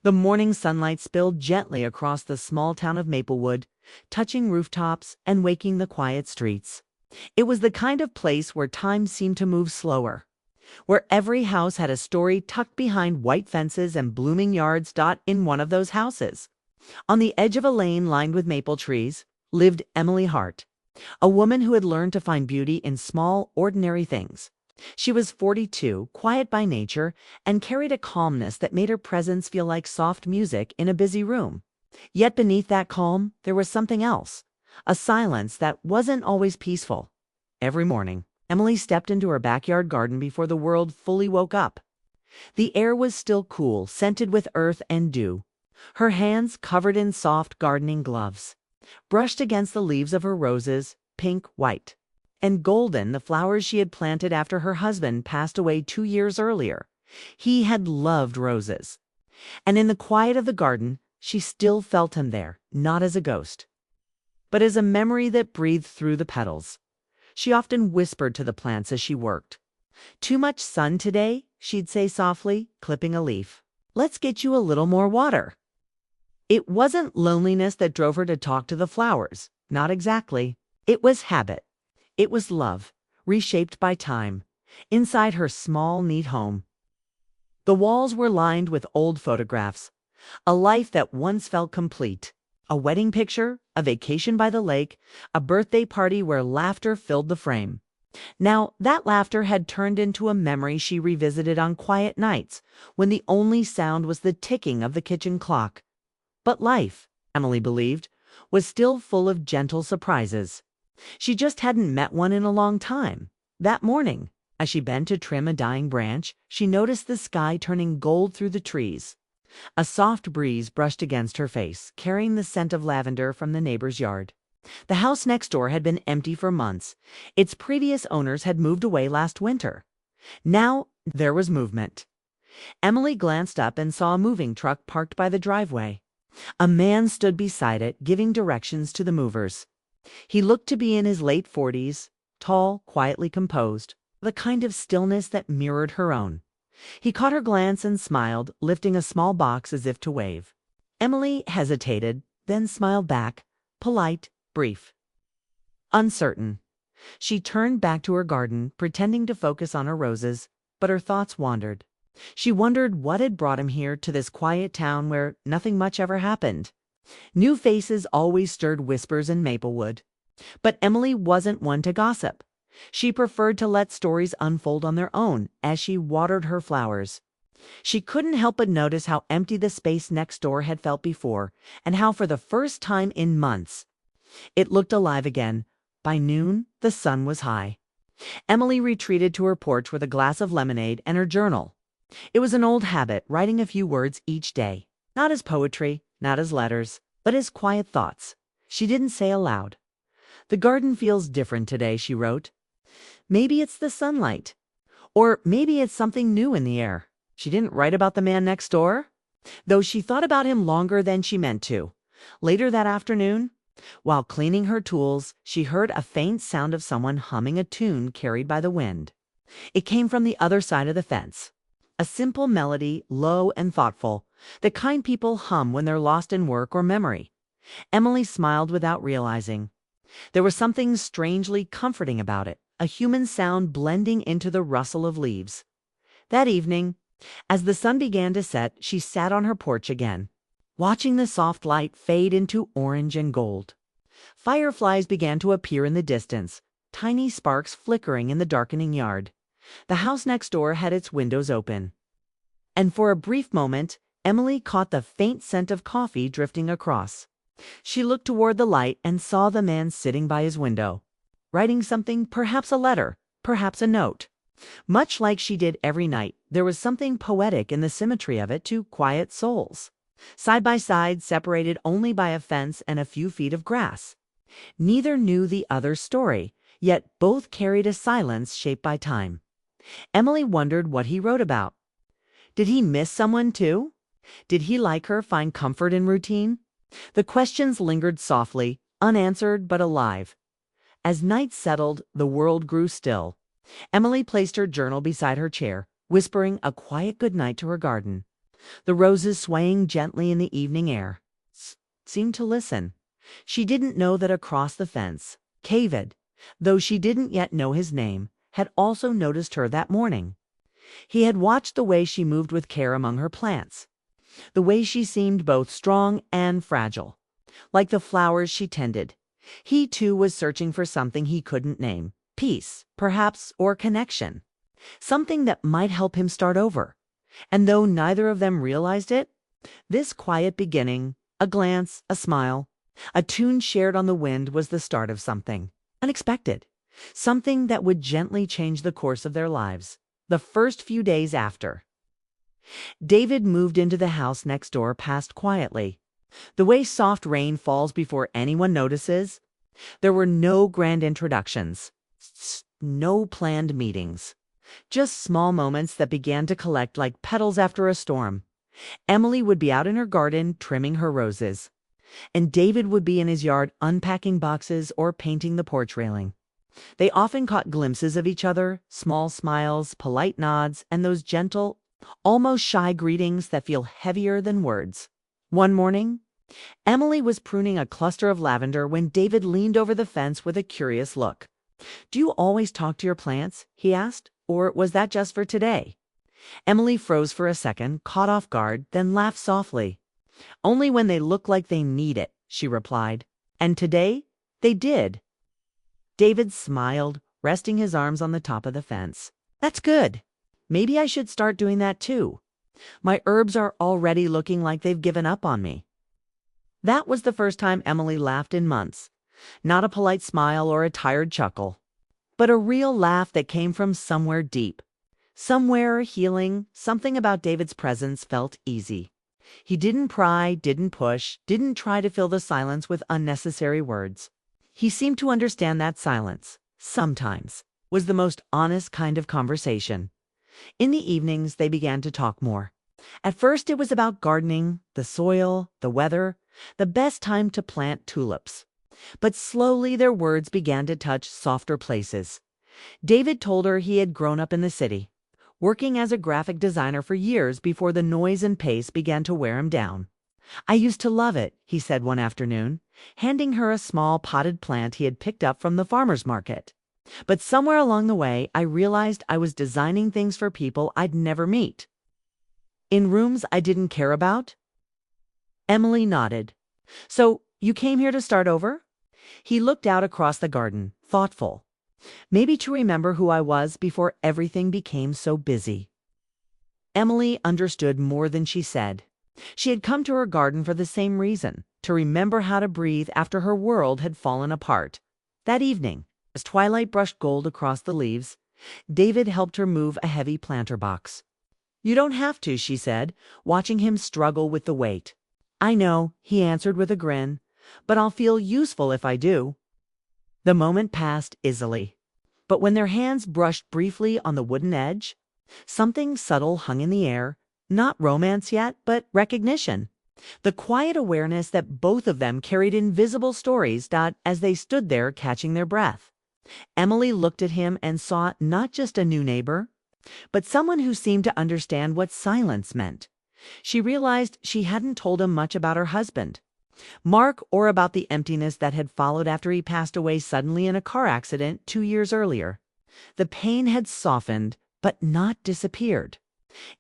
The morning sunlight spilled gently across the small town of Maplewood, touching rooftops and waking the quiet streets. It was the kind of place where time seemed to move slower, where every house had a story tucked behind white fences and blooming yards. In one of those houses, on the edge of a lane lined with maple trees, lived Emily Hart, a woman who had learned to find beauty in small, ordinary things. She was 42, quiet by nature, and carried a calmness that made her presence feel like soft music in a busy room. Yet beneath that calm, there was something else, a silence that wasn't always peaceful. Every morning, Emily stepped into her backyard garden before the world fully woke up. The air was still cool, scented with earth and dew. Her hands, covered in soft gardening gloves, brushed against the leaves of her roses, pink, white, and golden, the flowers she had planted after her husband passed away 2 years earlier. He had loved roses. And in the quiet of the garden, she still felt him there, not as a ghost, but as a memory that breathed through the petals. She often whispered to the plants as she worked. "Too much sun today?" she'd say softly, clipping a leaf. "Let's get you a little more water." It wasn't loneliness that drove her to talk to the flowers. Not exactly. It was habit. It was love, reshaped by time, inside her small, neat home. The walls were lined with old photographs, a life that once felt complete. A wedding picture, a vacation by the lake, a birthday party where laughter filled the frame. Now, that laughter had turned into a memory she revisited on quiet nights, when the only sound was the ticking of the kitchen clock. But life, Emily believed, was still full of gentle surprises. She just hadn't met one in a long time. That morning, as she bent to trim a dying branch, she noticed the sky turning gold through the trees. A soft breeze brushed against her face, carrying the scent of lavender from the neighbor's yard. The house next door had been empty for months. Its previous owners had moved away last winter. Now there was movement. Emily glanced up and saw a moving truck parked by the driveway. A man stood beside it, giving directions to the movers. He looked to be in his late 40s, tall, quietly composed, the kind of stillness that mirrored her own. He caught her glance and smiled, lifting a small box as if to wave. Emily hesitated, then smiled back, polite, brief, uncertain. She turned back to her garden, pretending to focus on her roses, but her thoughts wandered. She wondered what had brought him here, to this quiet town where nothing much ever happened. New faces always stirred whispers in Maplewood. But Emily wasn't one to gossip. She preferred to let stories unfold on their own as she watered her flowers. She couldn't help but notice how empty the space next door had felt before, and how for the first time in months, it looked alive again. By noon, the sun was high. Emily retreated to her porch with a glass of lemonade and her journal. It was an old habit, writing a few words each day, not as poetry, not as letters, but as quiet thoughts. She didn't say aloud. "The garden feels different today," she wrote. "Maybe it's the sunlight. Or maybe it's something new in the air." She didn't write about the man next door, though she thought about him longer than she meant to. Later that afternoon, while cleaning her tools, she heard a faint sound of someone humming a tune carried by the wind. It came from the other side of the fence. A simple melody, low and thoughtful, the kind people hum when they're lost in work or memory. Emily smiled without realizing. There was something strangely comforting about it, a human sound blending into the rustle of leaves. That evening, as the sun began to set, she sat on her porch again, watching the soft light fade into orange and gold. Fireflies began to appear in the distance, tiny sparks flickering in the darkening yard. The house next door had its windows open. And for a brief moment, Emily caught the faint scent of coffee drifting across. She looked toward the light and saw the man sitting by his window, writing something, perhaps a letter, perhaps a note. Much like she did every night, there was something poetic in the symmetry of it to quiet souls. Side by side, separated only by a fence and a few feet of grass. Neither knew the other's story, yet both carried a silence shaped by time. Emily wondered what he wrote about. Did he miss someone too? Did he, like her, find comfort in routine? The questions lingered softly, unanswered but alive. As night settled, the world grew still. Emily placed her journal beside her chair, whispering a quiet goodnight to her garden. The roses swaying gently in the evening air seemed to listen. She didn't know that across the fence, David, though she didn't yet know his name, had also noticed her that morning. He had watched the way she moved with care among her plants, the way she seemed both strong and fragile, like the flowers she tended. He too was searching for something he couldn't name, peace, perhaps, or connection, something that might help him start over. And though neither of them realized it, this quiet beginning, a glance, a smile, a tune shared on the wind was the start of something unexpected, something that would gently change the course of their lives. The first few days after David moved into the house next door passed quietly, the way soft rain falls before anyone notices. There were no grand introductions, no planned meetings, just small moments that began to collect like petals after a storm. Emily would be out in her garden trimming her roses, and David would be in his yard unpacking boxes or painting the porch railing. They often caught glimpses of each other, small smiles, polite nods, and those gentle, almost shy greetings that feel heavier than words. One morning, Emily was pruning a cluster of lavender when David leaned over the fence with a curious look. "Do you always talk to your plants?" he asked. "Or was that just for today?" Emily froze for a second, caught off guard, then laughed softly. "Only when they look like they need it," she replied. "And today, they did." David smiled, resting his arms on the top of the fence. "That's good. Maybe I should start doing that too. My herbs are already looking like they've given up on me." That was the first time Emily laughed in months. Not a polite smile or a tired chuckle, but a real laugh that came from somewhere deep. Somewhere healing. Something about David's presence felt easy. He didn't pry, didn't push, didn't try to fill the silence with unnecessary words. He seemed to understand that silence, sometimes, was the most honest kind of conversation. In the evenings, they began to talk more. At first, it was about gardening, the soil, the weather, the best time to plant tulips. But slowly their words began to touch softer places. David told her he had grown up in the city, working as a graphic designer for years before the noise and pace began to wear him down. "I used to love it," he said one afternoon, handing her a small potted plant he had picked up from the farmer's market. "But somewhere along the way, I realized I was designing things for people I'd never meet. In rooms I didn't care about." Emily nodded. "So you came here to start over?" He looked out across the garden, thoughtful. "Maybe to remember who I was before everything became so busy." Emily understood more than she said. She had come to her garden for the same reason, to remember how to breathe after her world had fallen apart. That evening, as twilight brushed gold across the leaves, David helped her move a heavy planter box. "You don't have to," she said, watching him struggle with the weight. "I know," he answered with a grin, "but I'll feel useful if I do." The moment passed easily, but when their hands brushed briefly on the wooden edge, something subtle hung in the air. Not romance yet, but recognition. The quiet awareness that both of them carried invisible stories as they stood there catching their breath. Emily looked at him and saw not just a new neighbor, but someone who seemed to understand what silence meant. She realized she hadn't told him much about her husband, Mark, or about the emptiness that had followed after he passed away suddenly in a car accident 2 years earlier. The pain had softened, but not disappeared.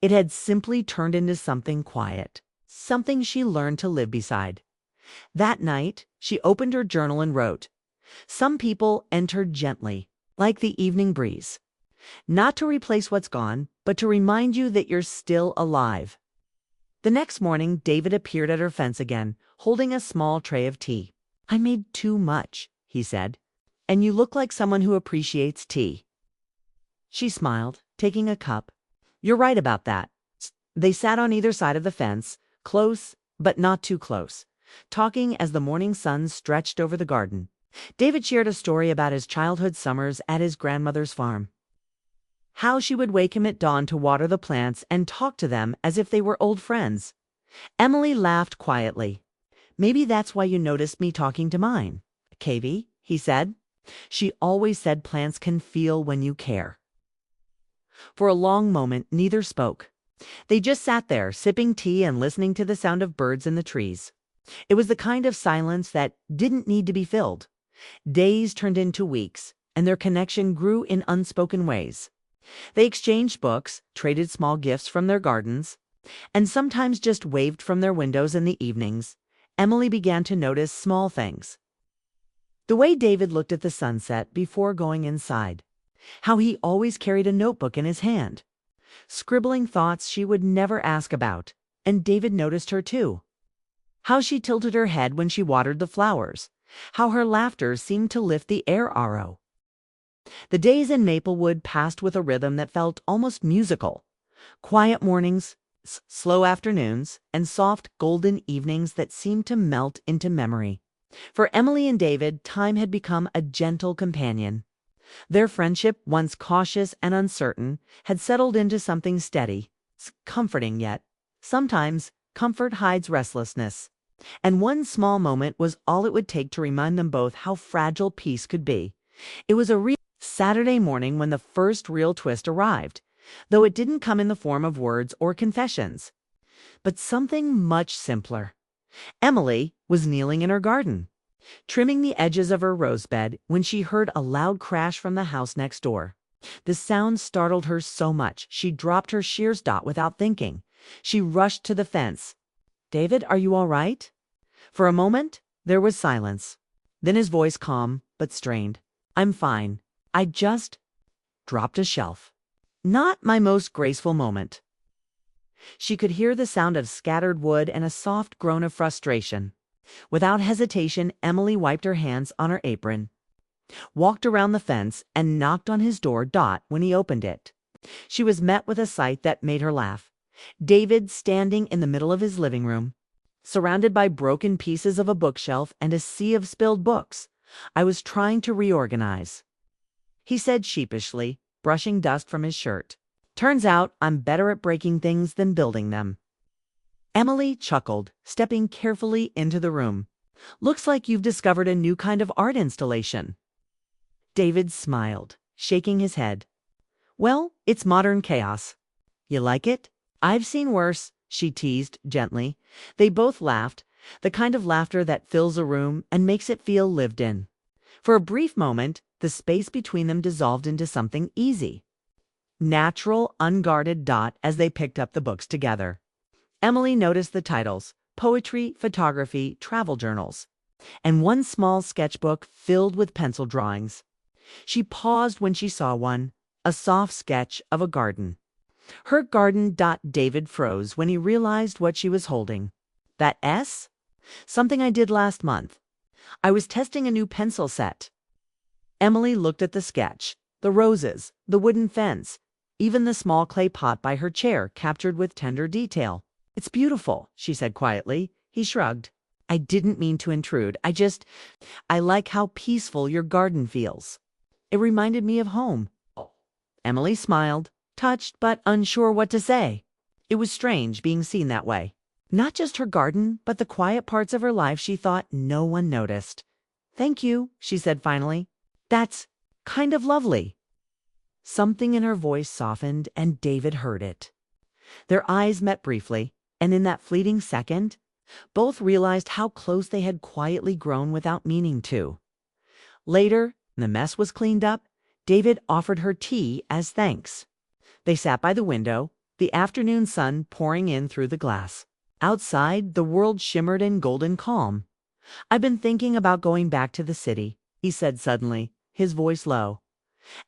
It had simply turned into something quiet, something she learned to live beside. That night, she opened her journal and wrote, "Some people entered gently, like the evening breeze. Not to replace what's gone, but to remind you that you're still alive." The next morning, David appeared at her fence again, holding a small tray of tea. "I made too much," he said, "and you look like someone who appreciates tea." She smiled, taking a cup. "You're right about that." They sat on either side of the fence, close, but not too close, talking as the morning sun stretched over the garden. David shared a story about his childhood summers at his grandmother's farm. How she would wake him at dawn to water the plants and talk to them as if they were old friends. Emily laughed quietly. "Maybe that's why you noticed me talking to mine, Kavy," he said. "She always said plants can feel when you care." For a long moment, neither spoke. They just sat there, sipping tea and listening to the sound of birds in the trees. It was the kind of silence that didn't need to be filled. Days turned into weeks, and their connection grew in unspoken ways. They exchanged books, traded small gifts from their gardens, and sometimes just waved from their windows in the evenings. Emily began to notice small things. The way David looked at the sunset before going inside. How he always carried a notebook in his hand, scribbling thoughts she would never ask about. And David noticed her too. How she tilted her head when she watered the flowers. How her laughter seemed to lift the air arrow. The days in Maplewood passed with a rhythm that felt almost musical. Quiet mornings, slow afternoons, and soft golden evenings that seemed to melt into memory. For Emily and David, time had become a gentle companion. Their friendship, once cautious and uncertain, had settled into something steady, comforting yet. Sometimes, comfort hides restlessness. And one small moment was all it would take to remind them both how fragile peace could be. It was a real Saturday morning when the first real twist arrived, though it didn't come in the form of words or confessions, but something much simpler. Emily was kneeling in her garden, trimming the edges of her rose bed when she heard a loud crash from the house next door. The sound startled her so much she dropped her shears dot without thinking. She rushed to the fence. "David, are you all right?" For a moment, there was silence. Then his voice, calm but strained. "I'm fine. I just dropped a shelf." Not my most graceful moment. She could hear the sound of scattered wood and a soft groan of frustration. Without hesitation, Emily wiped her hands on her apron, walked around the fence, and knocked on his door. When he opened it, she was met with a sight that made her laugh. David standing in the middle of his living room, surrounded by broken pieces of a bookshelf and a sea of spilled books. "I was trying to reorganize," he said sheepishly, brushing dust from his shirt. "Turns out I'm better at breaking things than building them." Emily chuckled, stepping carefully into the room. "Looks like you've discovered a new kind of art installation." David smiled, shaking his head. "Well, it's modern chaos. You like it?" "I've seen worse," she teased gently. They both laughed, the kind of laughter that fills a room and makes it feel lived in. For a brief moment, the space between them dissolved into something easy, natural, unguarded. As they picked up the books together, Emily noticed the titles: poetry, photography, travel journals, and one small sketchbook filled with pencil drawings. She paused when she saw one, a soft sketch of a garden. Her garden. David froze when he realized what she was holding. "That S? Something I did last month. I was testing a new pencil set." Emily looked at the sketch, the roses, the wooden fence, even the small clay pot by her chair captured with tender detail. "It's beautiful," she said quietly. He shrugged. "I didn't mean to intrude. I like how peaceful your garden feels. It reminded me of home." Emily smiled, touched but unsure what to say. It was strange being seen that way. Not just her garden, but the quiet parts of her life she thought no one noticed. "Thank you," she said finally. "That's kind of lovely." Something in her voice softened, and David heard it. Their eyes met briefly, and in that fleeting second, both realized how close they had quietly grown without meaning to. Later, when the mess was cleaned up, David offered her tea as thanks. They sat by the window, the afternoon sun pouring in through the glass. Outside, the world shimmered in golden calm. "I've been thinking about going back to the city," he said suddenly, his voice low.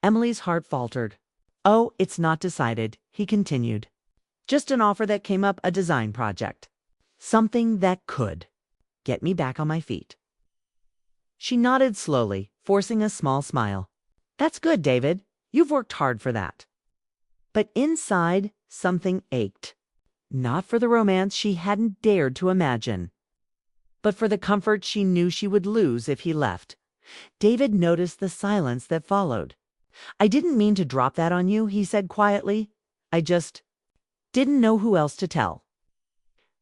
Emily's heart faltered. "Oh, it's not decided," he continued. "Just an offer that came up, a design project. Something that could get me back on my feet." She nodded slowly, forcing a small smile. "That's good, David. You've worked hard for that." But inside, something ached. Not for the romance she hadn't dared to imagine, but for the comfort she knew she would lose if he left. David noticed the silence that followed. "I didn't mean to drop that on you," he said quietly. "I just didn't know who else to tell."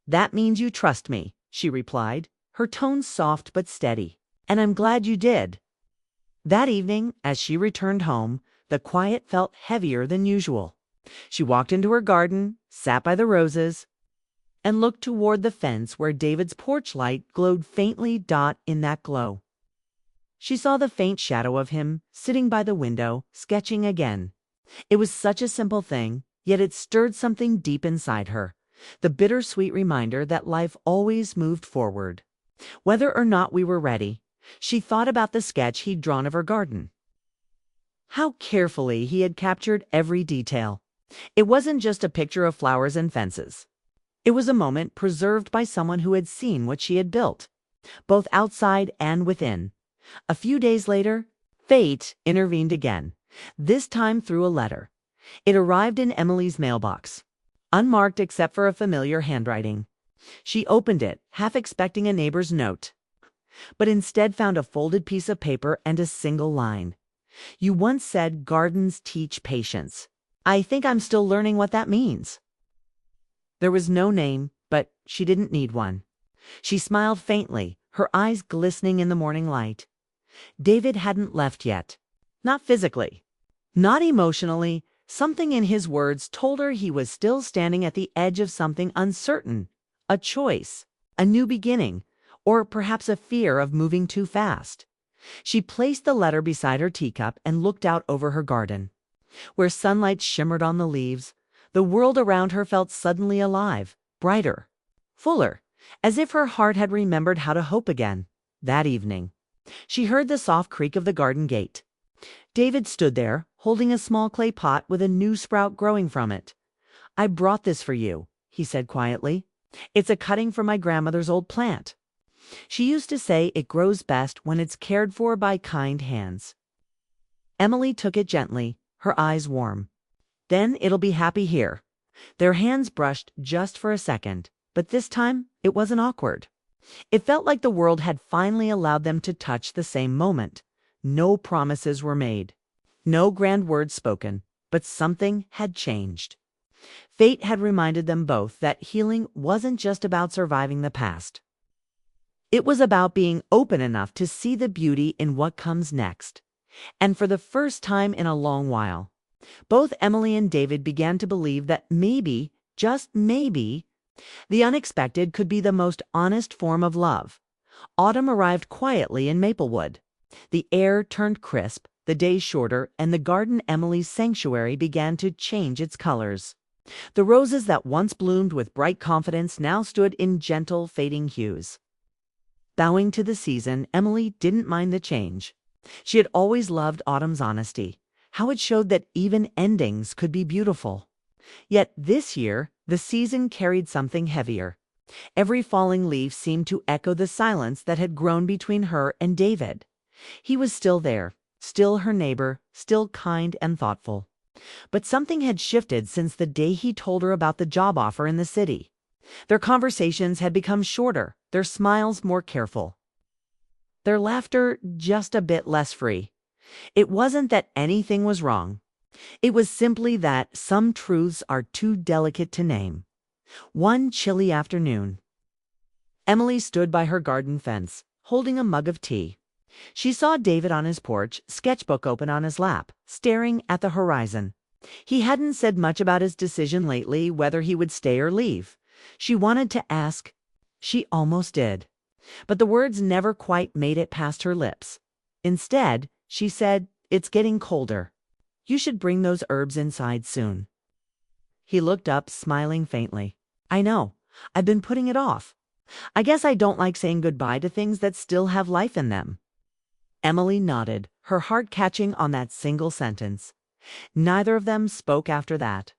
"That means you trust me," she replied, her tone soft but steady. "And I'm glad you did." That evening, as she returned home, the quiet felt heavier than usual. She walked into her garden, sat by the roses, and looked toward the fence where David's porch light glowed faintly in that glow. She saw the faint shadow of him sitting by the window, sketching again. It was such a simple thing, yet it stirred something deep inside her, the bittersweet reminder that life always moved forward. Whether or not we were ready, she thought about the sketch he'd drawn of her garden. How carefully he had captured every detail. It wasn't just a picture of flowers and fences. It was a moment preserved by someone who had seen what she had built, both outside and within. A few days later, fate intervened again, this time through a letter. It arrived in Emily's mailbox, unmarked except for a familiar handwriting. She opened it, half expecting a neighbor's note, but instead found a folded piece of paper and a single line. "You once said gardens teach patience. I think I'm still learning what that means." There was no name, but she didn't need one. She smiled faintly, her eyes glistening in the morning light. David hadn't left yet. Not physically. Not emotionally. Something in his words told her he was still standing at the edge of something uncertain. A choice, a new beginning, or perhaps a fear of moving too fast. She placed the letter beside her teacup and looked out over her garden. Where sunlight shimmered on the leaves, the world around her felt suddenly alive, brighter, fuller, as if her heart had remembered how to hope again. That evening, she heard the soft creak of the garden gate. David stood there, holding a small clay pot with a new sprout growing from it. "I brought this for you," he said quietly. "It's a cutting from my grandmother's old plant. She used to say it grows best when it's cared for by kind hands." Emily took it gently, her eyes warm. "Then it'll be happy here." Their hands brushed just for a second, but this time it wasn't awkward. It felt like the world had finally allowed them to touch the same moment. No promises were made, no grand words spoken, but something had changed. Fate had reminded them both that healing wasn't just about surviving the past. It was about being open enough to see the beauty in what comes next. And for the first time in a long while, both Emily and David began to believe that maybe, just maybe, the unexpected could be the most honest form of love. Autumn arrived quietly in Maplewood. The air turned crisp, the days shorter, and the garden Emily's sanctuary began to change its colors. The roses that once bloomed with bright confidence now stood in gentle, fading hues. Bowing to the season, Emily didn't mind the change. She had always loved autumn's honesty, how it showed that even endings could be beautiful. Yet this year, the season carried something heavier. Every falling leaf seemed to echo the silence that had grown between her and David. He was still there, still her neighbor, still kind and thoughtful. But something had shifted since the day he told her about the job offer in the city. Their conversations had become shorter, their smiles more careful, their laughter just a bit less free. It wasn't that anything was wrong. It was simply that some truths are too delicate to name. One chilly afternoon, Emily stood by her garden fence, holding a mug of tea. She saw David on his porch, sketchbook open on his lap, staring at the horizon. He hadn't said much about his decision lately, whether he would stay or leave. She wanted to ask. She almost did. But the words never quite made it past her lips. Instead, she said, "It's getting colder. You should bring those herbs inside soon." He looked up, smiling faintly. "I know. I've been putting it off. I guess I don't like saying goodbye to things that still have life in them." Emily nodded, her heart catching on that single sentence. Neither of them spoke after that.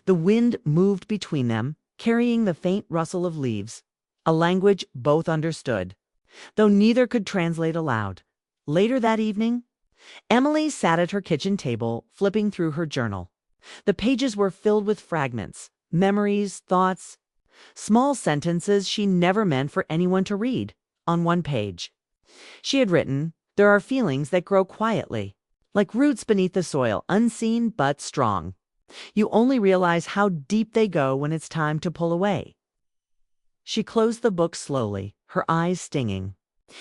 The wind moved between them, carrying the faint rustle of leaves, a language both understood, though neither could translate aloud. Later that evening, Emily sat at her kitchen table, flipping through her journal. The pages were filled with fragments, memories, thoughts, small sentences she never meant for anyone to read. On one page, she had written, "There are feelings that grow quietly, like roots beneath the soil, unseen but strong. You only realize how deep they go when it's time to pull away." She closed the book slowly, her eyes stinging.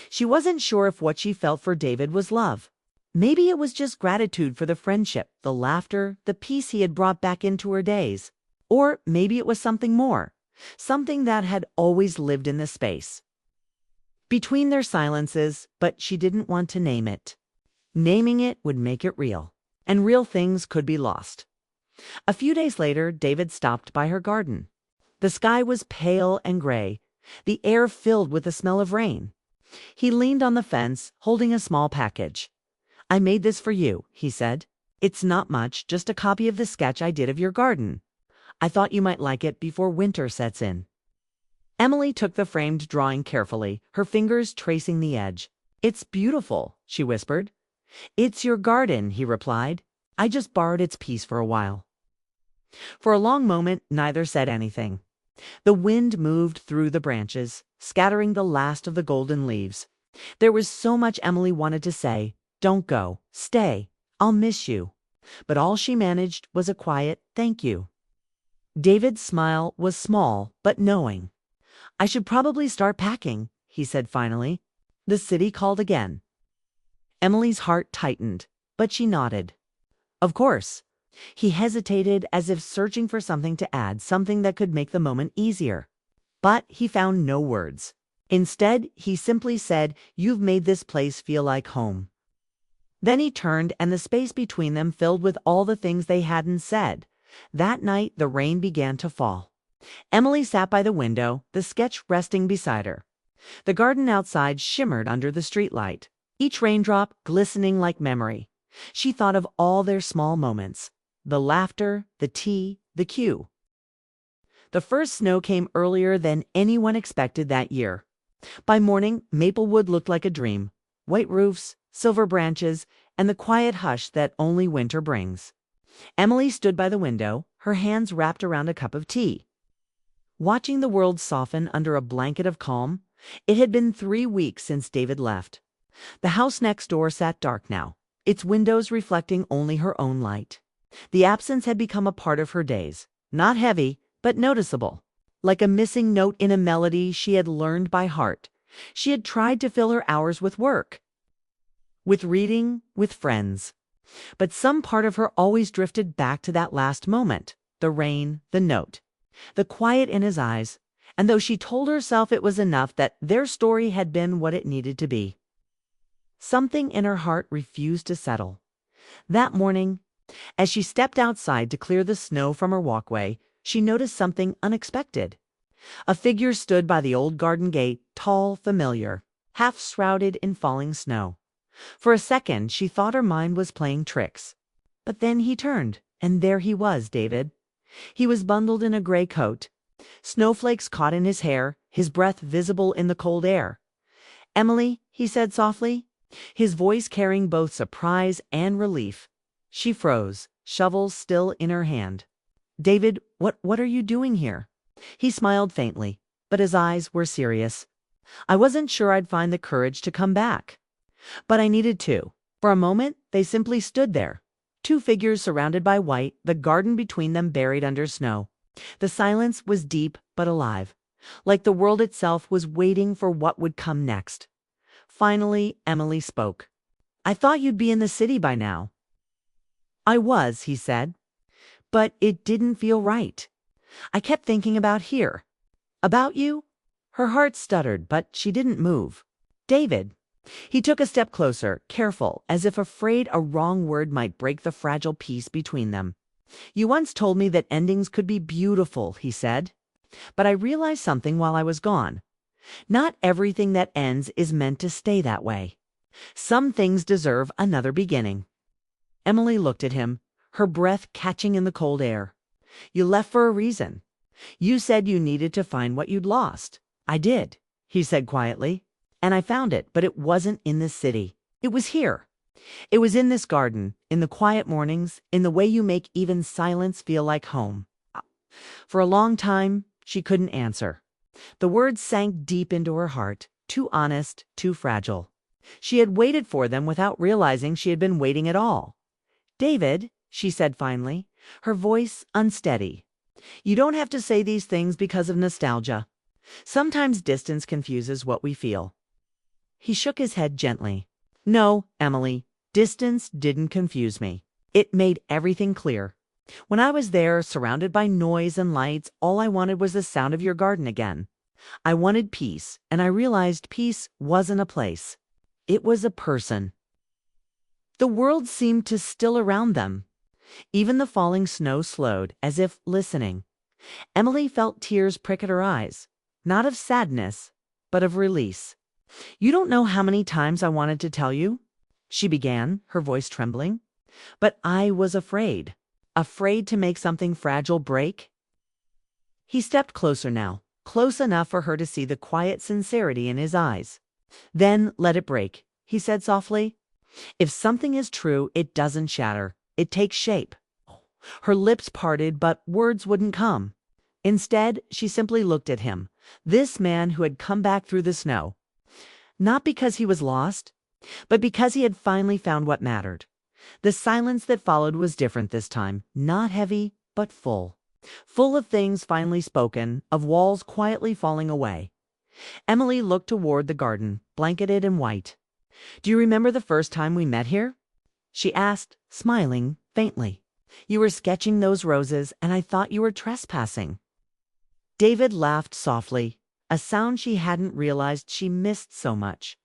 She wasn't sure if what she felt for David was love. Maybe it was just gratitude for the friendship, the laughter, the peace he had brought back into her days. Or maybe it was something more, something that had always lived in the space between their silences, but she didn't want to name it. Naming it would make it real, and real things could be lost. A few days later, David stopped by her garden. The sky was pale and gray, the air filled with the smell of rain. He leaned on the fence, holding a small package. "I made this for you," he said. "It's not much, just a copy of the sketch I did of your garden. I thought you might like it before winter sets in." Emily took the framed drawing carefully, her fingers tracing the edge. "It's beautiful," she whispered. "It's your garden," he replied. "I just borrowed its piece for a while." For a long moment, neither said anything. The wind moved through the branches, scattering the last of the golden leaves. There was so much Emily wanted to say. "Don't go. Stay. I'll miss you." But all she managed was a quiet "thank you." David's smile was small but knowing. "I should probably start packing," he said finally. The city called again. Emily's heart tightened, but she nodded. "Of course." He hesitated, as if searching for something to add, something that could make the moment easier. But he found no words. Instead, he simply said, "You've made this place feel like home." Then he turned, and the space between them filled with all the things they hadn't said. That night, the rain began to fall. Emily sat by the window, the sketch resting beside her. The garden outside shimmered under the streetlight, each raindrop glistening like memory. She thought of all their small moments, the laughter, the tea, the cue. The first snow came earlier than anyone expected that year. By morning, Maplewood looked like a dream. White roofs, silver branches, and the quiet hush that only winter brings. Emily stood by the window, her hands wrapped around a cup of tea, watching the world soften under a blanket of calm. It had been 3 weeks since David left. The house next door sat dark now, its windows reflecting only her own light. The absence had become a part of her days, not heavy, but noticeable. Like a missing note in a melody she had learned by heart. She had tried to fill her hours with work, with reading, with friends. But some part of her always drifted back to that last moment, the rain, the note, the quiet in his eyes. And though she told herself it was enough, that their story had been what it needed to be, something in her heart refused to settle. That morning, as she stepped outside to clear the snow from her walkway, she noticed something unexpected. A figure stood by the old garden gate, tall, familiar, half shrouded in falling snow. For a second, she thought her mind was playing tricks. But then he turned, and there he was, David. He was bundled in a gray coat, snowflakes caught in his hair, his breath visible in the cold air. "Emily," he said softly, his voice carrying both surprise and relief. She froze, shovel still in her hand. "David, what are you doing here?" He smiled faintly, but his eyes were serious. "I wasn't sure I'd find the courage to come back. But I needed to." For a moment, they simply stood there. 2 figures surrounded by white, the garden between them buried under snow. The silence was deep but alive, like the world itself was waiting for what would come next. Finally, Emily spoke. "I thought you'd be in the city by now." "I was," he said, "but it didn't feel right. I kept thinking about here." "About you?" Her heart stuttered, but she didn't move. "David." He took a step closer, careful, as if afraid a wrong word might break the fragile peace between them. "You once told me that endings could be beautiful," he said. "But I realized something while I was gone. Not everything that ends is meant to stay that way. Some things deserve another beginning." Emily looked at him, her breath catching in the cold air. "You left for a reason. You said you needed to find what you'd lost." "I did," he said quietly. "And I found it, but it wasn't in this city. It was here. It was in this garden, in the quiet mornings, in the way you make even silence feel like home." For a long time, she couldn't answer. The words sank deep into her heart, too honest, too fragile. She had waited for them without realizing she had been waiting at all. "David," she said finally, her voice unsteady, "you don't have to say these things because of nostalgia. Sometimes distance confuses what we feel." He shook his head gently. "No, Emily, distance didn't confuse me. It made everything clear. When I was there, surrounded by noise and lights, all I wanted was the sound of your garden again. I wanted peace, and I realized peace wasn't a place. It was a person. The world seemed to still around them. Even the falling snow slowed, as if listening. Emily felt tears prick at her eyes, not of sadness, but of release. "You don't know how many times I wanted to tell you," she began, her voice trembling. "But I was afraid. Afraid to make something fragile break." He stepped closer now, close enough for her to see the quiet sincerity in his eyes. "Then let it break," he said softly. "If something is true, it doesn't shatter. It takes shape." Her lips parted, but words wouldn't come. Instead, she simply looked at him, this man who had come back through the snow. Not because he was lost, but because he had finally found what mattered. The silence that followed was different this time, not heavy, but full. Full of things finally spoken, of walls quietly falling away. Emily looked toward the garden, blanketed in white. "Do you remember the first time we met here?" she asked, smiling faintly. "You were sketching those roses, and I thought you were trespassing." David laughed softly, a sound she hadn't realized she missed so much.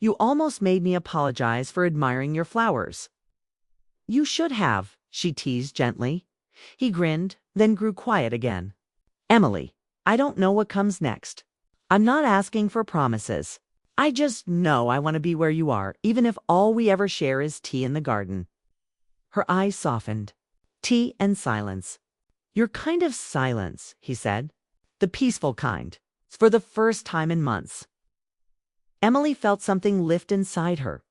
"You almost made me apologize for admiring your flowers." "You should have," she teased gently. He grinned, then grew quiet again. "Emily, I don't know what comes next. I'm not asking for promises. I just know I want to be where you are, even if all we ever share is tea in the garden." Her eyes softened. Tea and silence. "Your kind of silence," he said. "The peaceful kind. For the first time in months." Emily felt something lift inside her,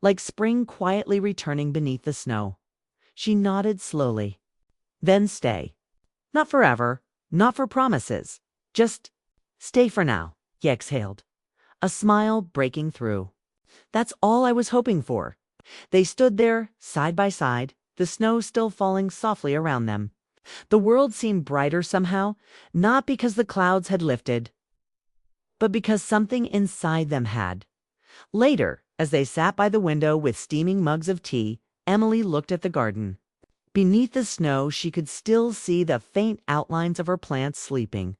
like spring quietly returning beneath the snow. She nodded slowly. "Then stay. Not forever, not for promises. Just stay for now," he exhaled, a smile breaking through. "That's all I was hoping for." They stood there, side by side, the snow still falling softly around them. The world seemed brighter somehow, not because the clouds had lifted, but because something inside them had. Later, as they sat by the window with steaming mugs of tea, Emily looked at the garden. Beneath the snow, she could still see the faint outlines of her plants sleeping,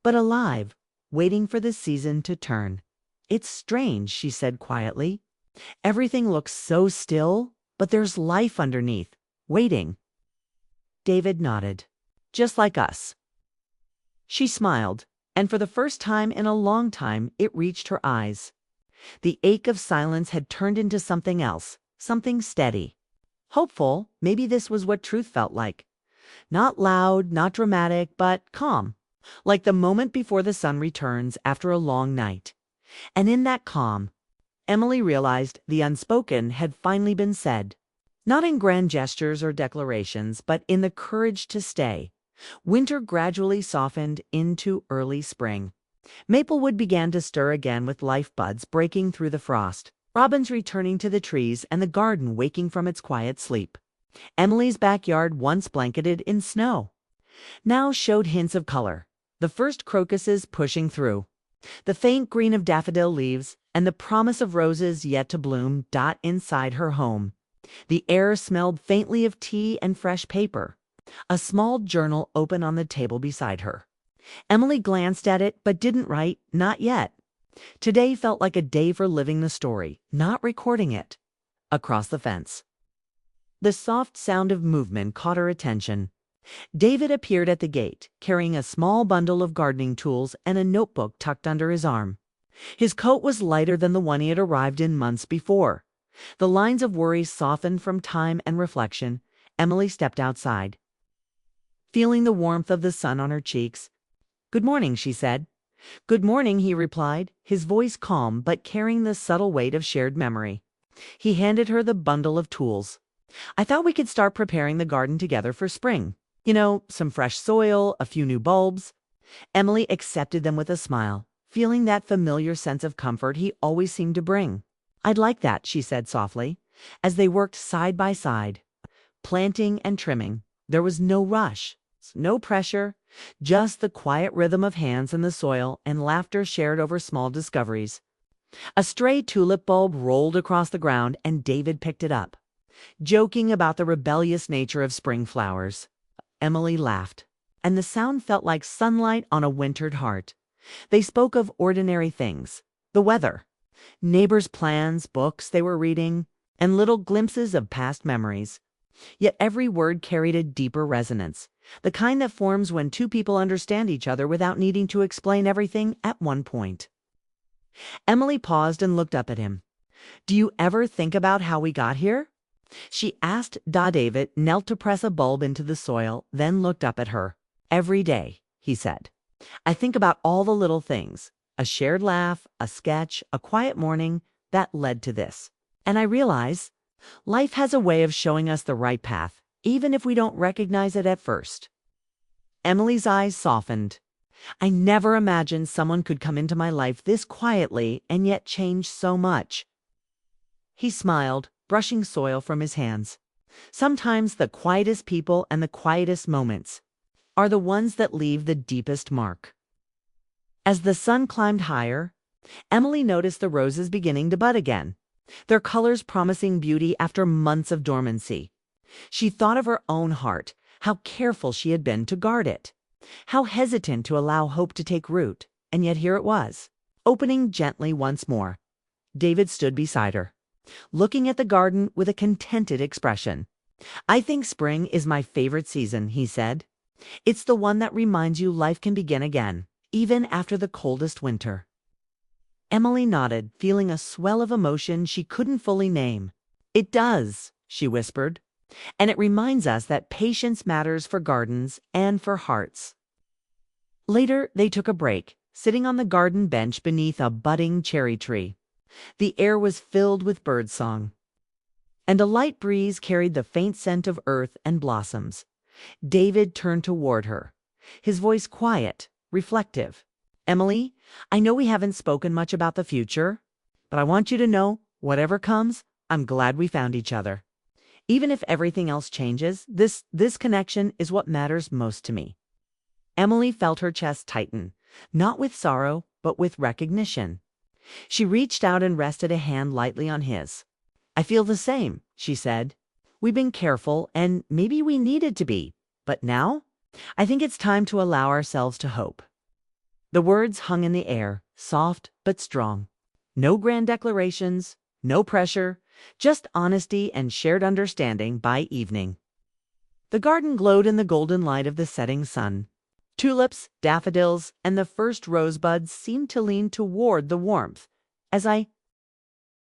but alive, waiting for the season to turn. "It's strange," she said quietly. "Everything looks so still, but there's life underneath, waiting." David nodded. "Just like us." She smiled, and for the first time in a long time, it reached her eyes. The ache of silence had turned into something else, something steady. Hopeful, maybe this was what truth felt like. Not loud, not dramatic, but calm. Like the moment before the sun returns after a long night. And in that calm, Emily realized the unspoken had finally been said. Not in grand gestures or declarations, but in the courage to stay. Winter gradually softened into early spring. Maplewood began to stir again with life buds breaking through the frost. Robins returning to the trees and the garden waking from its quiet sleep. Emily's backyard, once blanketed in snow, now showed hints of color. The first crocuses pushing through. The faint green of daffodil leaves and the promise of roses yet to bloom dot inside her home. The air smelled faintly of tea and fresh paper. A small journal open on the table beside her. Emily glanced at it but didn't write, not yet. Today felt like a day for living the story, not recording it. Across the fence. The soft sound of movement caught her attention. David appeared at the gate, carrying a small bundle of gardening tools and a notebook tucked under his arm. His coat was lighter than the one he had arrived in months before. The lines of worry softened from time and reflection. Emily stepped outside, feeling the warmth of the sun on her cheeks. "Good morning," she said. "Good morning," he replied, his voice calm but carrying the subtle weight of shared memory. He handed her the bundle of tools. "I thought we could start preparing the garden together for spring. You know, some fresh soil, a few new bulbs." Emily accepted them with a smile, feeling that familiar sense of comfort he always seemed to bring. "I'd like that," she said softly, as they worked side by side, planting and trimming. There was no rush, no pressure, just the quiet rhythm of hands in the soil and laughter shared over small discoveries. A stray tulip bulb rolled across the ground and David picked it up. joking about the rebellious nature of spring flowers. Emily laughed, and the sound felt like sunlight on a wintered heart. They spoke of ordinary things, the weather, neighbors' plans, books they were reading, and little glimpses of past memories. Yet every word carried a deeper resonance, the kind that forms when two people understand each other without needing to explain everything at one point. Emily paused and looked up at him. "Do you ever think about how we got here?" She asked. David knelt to press a bulb into the soil, then looked up at her. "Every day," he said. "I think about all the little things, a shared laugh, a sketch, a quiet morning that led to this. And I realize life has a way of showing us the right path, even if we don't recognize it at first." Emily's eyes softened. "I never imagined someone could come into my life this quietly and yet change so much." He smiled, brushing soil from his hands. "Sometimes the quietest people and the quietest moments are the ones that leave the deepest mark." As the sun climbed higher, Emily noticed the roses beginning to bud again, their colors promising beauty after months of dormancy. She thought of her own heart, how careful she had been to guard it, how hesitant to allow hope to take root, and yet here it was, opening gently once more. David stood beside her, looking at the garden with a contented expression. "I think spring is my favorite season," he said. "It's the one that reminds you life can begin again, even after the coldest winter." Emily nodded, feeling a swell of emotion she couldn't fully name. "It does," she whispered, "and it reminds us that patience matters for gardens and for hearts." Later, they took a break, sitting on the garden bench beneath a budding cherry tree. The air was filled with birdsong, and a light breeze carried the faint scent of earth and blossoms. David turned toward her, his voice quiet, reflective. "Emily, I know we haven't spoken much about the future, but I want you to know, whatever comes, I'm glad we found each other. Even if everything else changes, this connection is what matters most to me." Emily felt her chest tighten, not with sorrow, but with recognition. She reached out and rested a hand lightly on his. "I feel the same," she said. "We've been careful, and maybe we needed to be, but now I think it's time to allow ourselves to hope." The words hung in the air, soft but strong. No grand declarations, no pressure, just honesty and shared understanding by evening. The garden glowed in the golden light of the setting sun. Tulips, daffodils, and the first rosebuds seemed to lean toward the warmth. "As I